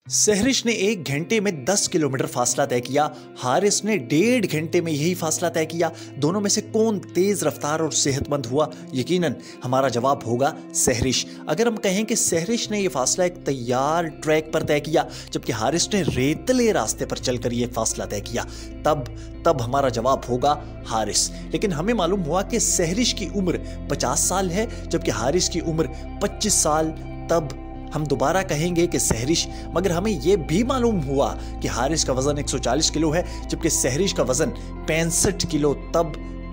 सहरिश ने 1 घंटे में 10 किलोमीटर फासला तय किया। हारिस ने 1.5 घंटे में यही फासला तय किया। दोनों में से कौन तेज रफ्तार और सेहतमंद हुआ? यकीनन हमारा जवाब होगा सहरिश। अगर हम कहें कि सहरिश ने यह फासला एक तैयार ट्रैक पर तय किया जबकि हारिस ने रेतले रास्ते पर चलकर यह फासला तय किया, तब हमारा जवाब होगा हारिस। लेकिन हमें मालूम हुआ कि सहरिश की उम्र 50 साल है जबकि हारिस की उम्र 25 साल। तब हम दोबारा कहेंगे कि सहरिश। मगर हमें यह भी मालूम हुआ कि हारिस का वजन 140 किलो है जबकि सहरिश का वजन 65 किलो।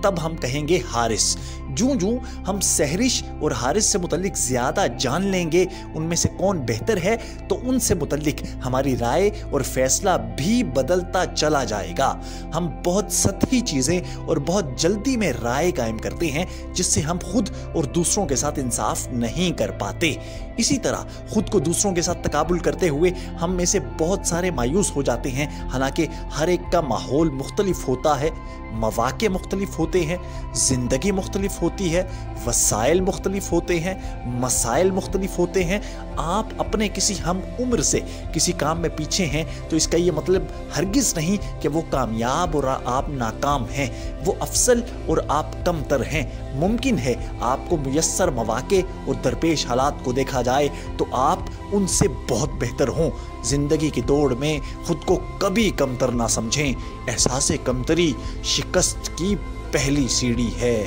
तब हम कहेंगे हारिस। जूं हम सहरिश और हारिस से मुतल्लिक ज्यादा जान लेंगे उनमें से कौन बेहतर है, तो उनसे मुतल्लिक हमारी राय और फैसला भी बदलता चला जाएगा। हम बहुत सतही चीजें और बहुत जल्दी में राय कायम करते हैं जिससे हम खुद और दूसरों के साथ इंसाफ नहीं कर पाते। इसी तरह खुद को दूसरों के साथ तकाबुल करते हुए हम में से बहुत सारे मायूस हो जाते हैं। हालांकि हर एक का माहौल मुख्तलिफ होता है, मवाक़े मुख्तलिफ होते हैं, जिंदगी मुख्तलिफ होती है, वसाइल मुख्तलिफ होते हैं, मसाइल मुख्तलिफ होते हैं। आप अपने किसी हम उम्र से किसी काम में पीछे हैं तो इसका ये मतलब हरगिज नहीं कि वो कामयाब और आप नाकाम हैं। वो अफसल और आप कमतर हैं। मुमकिन है आपको मुयस्सर मवाक़े और दरपेश हालात को देखा जाए तो आप उनसे बहुत बेहतर हों। जिंदगी की दौड़ में खुद को कभी कमतर ना समझें। एहसास कमतरी शिकस्त की पहली सीढ़ी है।